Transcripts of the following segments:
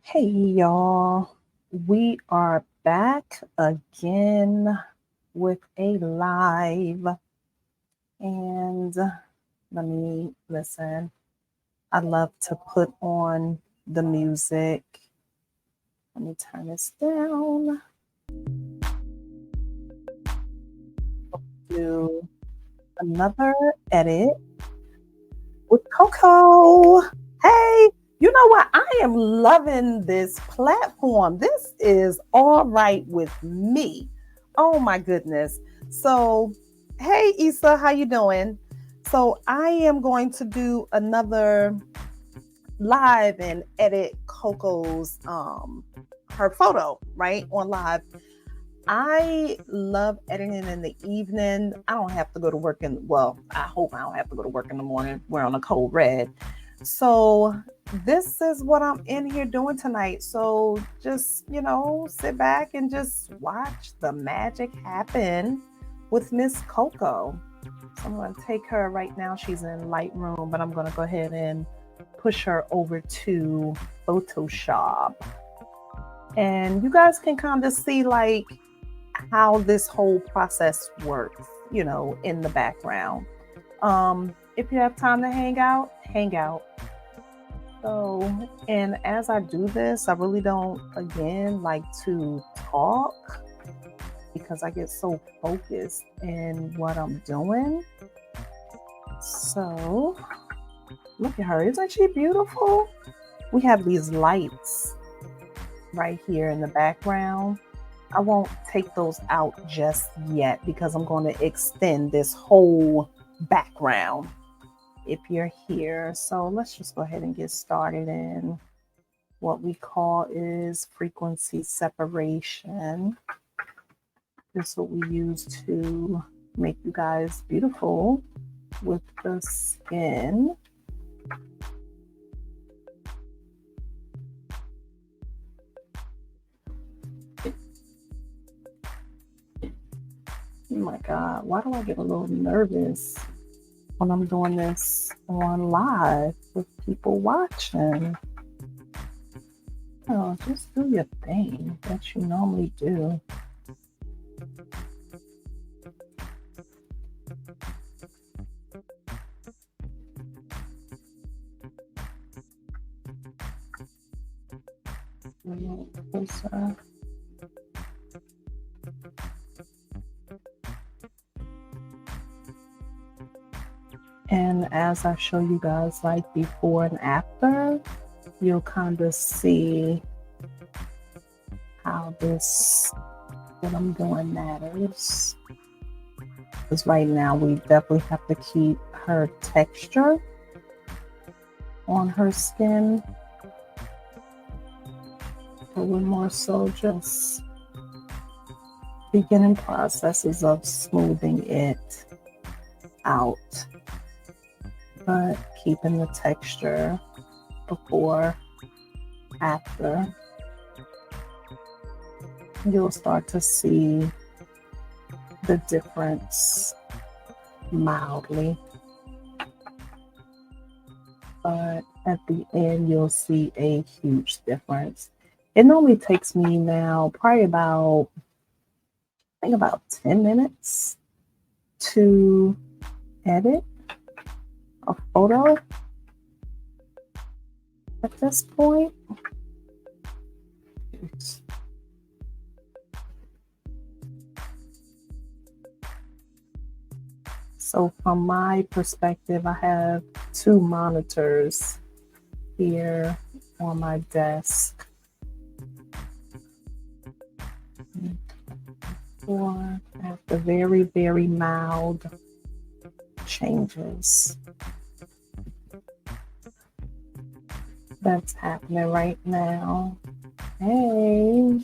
Hey y'all, we are back again with a live. And let me listen. I love to put on the music. Let me turn this down. Do another edit with Coco. Hey, you know what? I am loving this platform. This is all right with me. Oh my goodness. So, hey Issa, how you doing? So, I am going to do another live and edit Coco's her photo, right? On live. I love editing in the evening. I don't have to go to work I hope I don't have to go to work in the morning. We're on a cold red. So this is what I'm in here doing tonight. So just, sit back and just watch the magic happen with Miss Coco. So I'm going to take her right now. She's in Lightroom, but I'm going to go ahead and push her over to Photoshop. And you guys can kind of see like how this whole process works, in the background. If you have time to hang out, hang out. So, and as I do this, I really don't, again, like to talk because I get so focused in what I'm doing. So, look at her. Isn't she beautiful? We have these lights right here in the background. I won't take those out just yet because I'm going to extend this whole background if you're here. So let's just go ahead and get started in what we call is frequency separation. This is what we use to make you guys beautiful with the skin. Oh my God, why do I get a little nervous when I'm doing this on live with people watching? Oh, just do your thing that you normally do. Closer. And as I show you guys like before and after, you'll kind of see how what I'm doing matters. Because right now we definitely have to keep her texture on her skin. But we're more so just beginning processes of smoothing it out. But keeping the texture before, after, you'll start to see the difference mildly. But at the end, you'll see a huge difference. It normally takes me now probably about 10 minutes to edit a photo at this point. So from my perspective, I have two monitors here on my desk. For after very, very mild changes. That's happening right now. Hey.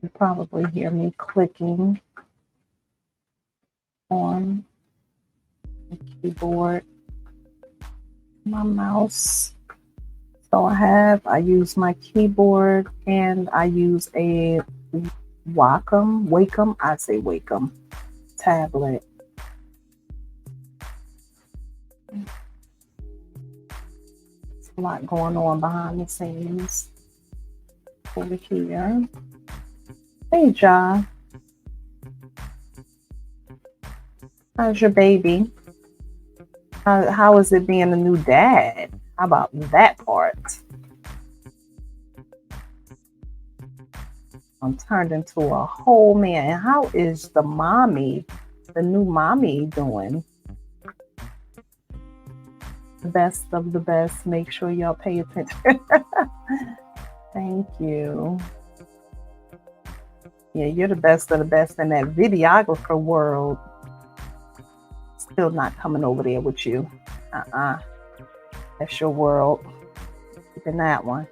You probably hear me clicking on the keyboard, my mouse. So I use my keyboard and I use a Wacom tablet. There's a lot going on behind the scenes over here. Hey, Ja. How's your baby? How is it being a new dad? How about that part? I'm turned into a whole man. And how is the new mommy doing? The best of the best. Make sure y'all pay attention. Thank you. Yeah, you're the best of the best in that videographer world. Still not coming over there with you. That's your world. Keeping that one.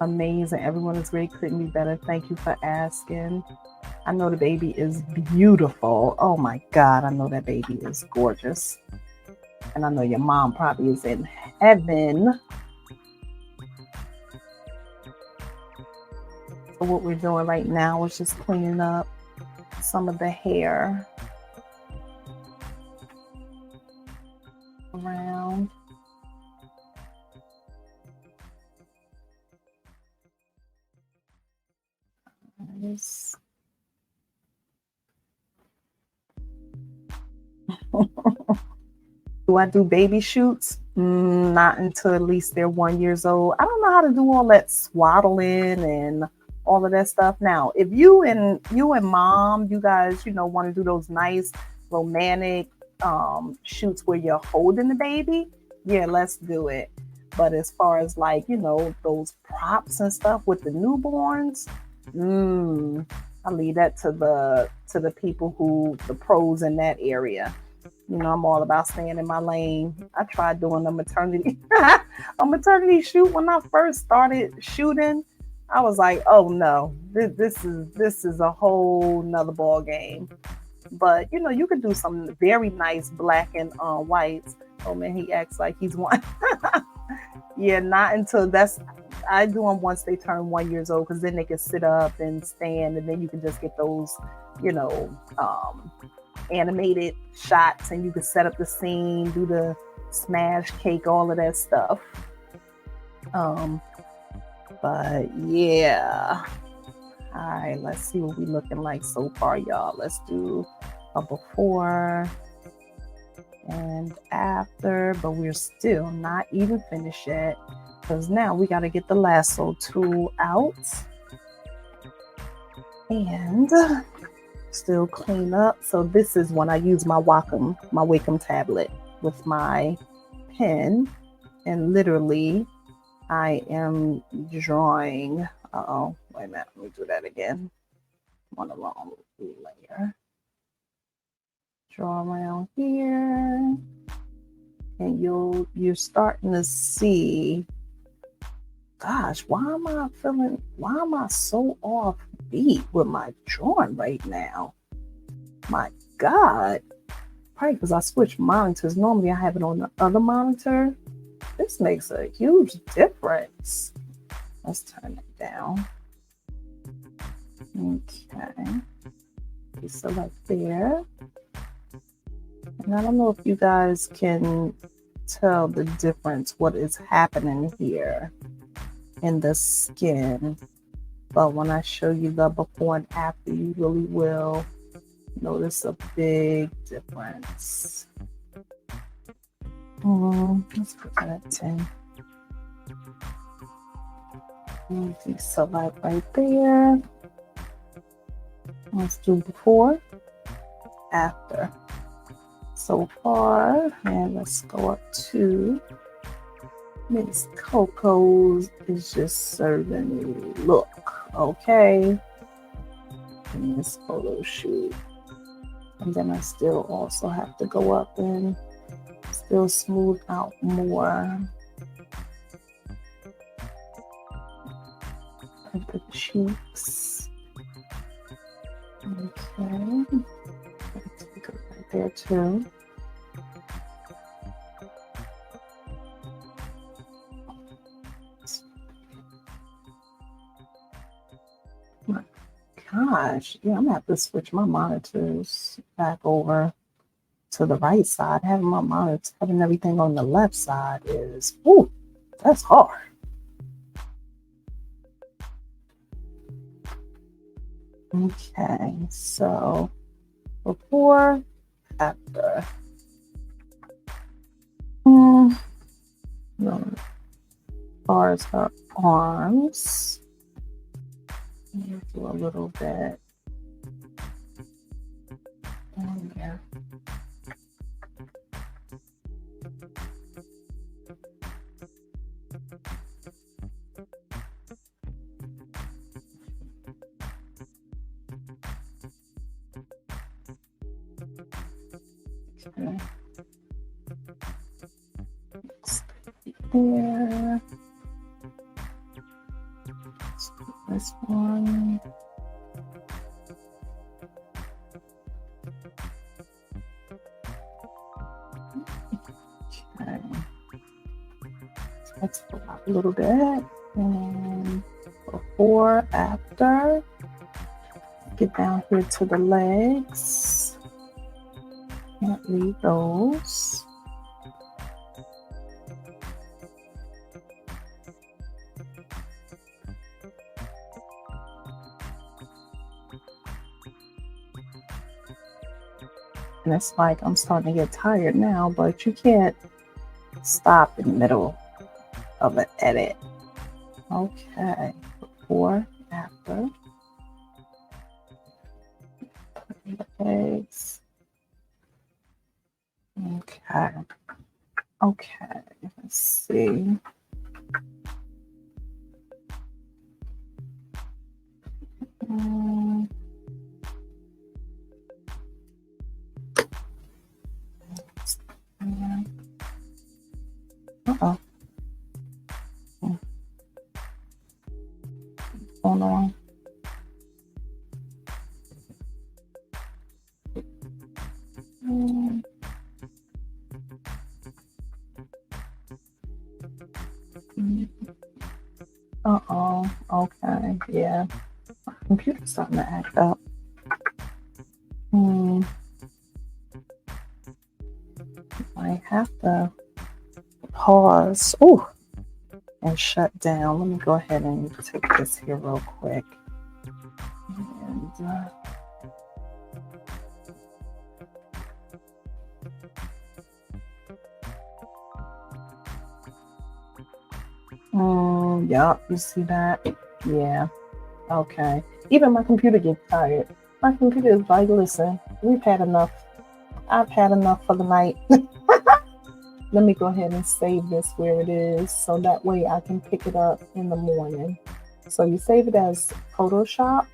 Amazing. Everyone is great. Couldn't be better. Thank you for asking. I know the baby is beautiful. Oh my God. I know that baby is gorgeous. And I know your mom probably is in heaven. So what we're doing right now is just cleaning up some of the hair around. Nice. Do I do baby shoots? Not until at least they're 1 year old. I don't know how to do all that swaddling and all of that stuff. Now, if you and mom, you guys, want to do those nice romantic shoots where you're holding the baby, yeah, let's do it. But as far as those props and stuff with the newborns, I leave that to the people the pros in that area. I'm all about staying in my lane. I tried doing a maternity shoot when I first started shooting. I was like, oh no, this is a whole nother ball game. But you could do some very nice black and whites. Oh man, he acts like he's one. Yeah, not until I do them once they turn 1 year old, because then they can sit up and stand, and then you can just get those, animated shots, and you can set up the scene, do the smash cake, all of that stuff. But yeah. All right, let's see what we're looking like so far, y'all. Let's do a before and after, but we're still not even finished yet, because now we got to get the lasso tool out and still clean up. So this is when I use my Wacom tablet with my pen, and literally I am drawing. Wait a minute, let me do that again. I'm on the wrong layer. Draw around here, and you're starting to see. Gosh, why am I so off beat with my drawing right now? My God. Probably because I switched monitors. Normally I have it on the other monitor. This makes a huge difference. Let's turn it down. Okay. Select there. And I don't know if you guys can tell the difference, what is happening here in the skin. But when I show you the before and after, you really will notice a big difference. Let's put that at 10. Select right there. Let's do before, after. So far, and let's go up to Miss Coco's is just serving me look, okay? In this photo shoot. And then I still also have to go up and still smooth out more. of the cheeks. Okay. Take it right there too. My gosh, yeah, I'm gonna have to switch my monitors back over to the right side. Having my monitors, having everything on the left side is, ooh, that's hard. Okay, so before, after. No, as far as her arms, do a little bit. Yeah. Okay. There. This one. Okay. Let's pull out a little bit. And before, after. Get down here to the legs. Can't leave those. And it's like I'm starting to get tired now, but you can't stop in the middle of an edit. Okay, before, after. Legs. Okay. Okay, let's see. Uh-oh. Hold on. Uh-oh. Okay. Yeah. My computer's starting to act up. I have to pause. Ooh. And shut down. Let me go ahead and take this here real quick. And yep, you see that? Yeah. Okay. Even my computer gets tired. My computer is like, listen, we've had enough. I've had enough for the night. Let me go ahead and save this where it is so that way I can pick it up in the morning. So you save it as Photoshop,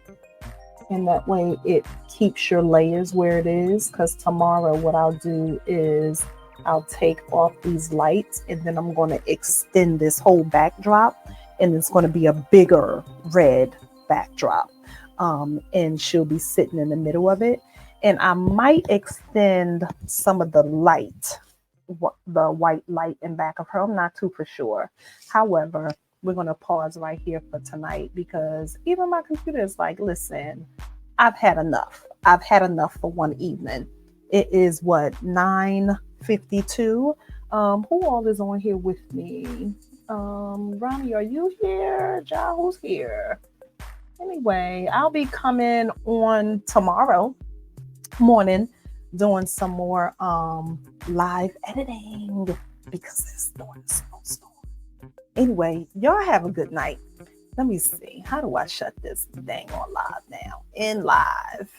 and that way it keeps your layers where it is, because tomorrow what I'll do is I'll take off these lights and then I'm going to extend this whole backdrop, and it's going to be a bigger red backdrop. And she'll be sitting in the middle of it. And I might extend some of the light, the white light in back of her. I'm not too for sure. However, we're going to pause right here for tonight, because even my computer is like, listen, I've had enough. I've had enough for one evening. It is what, 9:52. Who all is on here with me? Ronnie, are you here? Ja, who's here? Anyway, I'll be coming on tomorrow morning doing some more live editing, because it's doing a snowstorm. Anyway, y'all have a good night. Let me see. How do I shut this dang on live now? In live.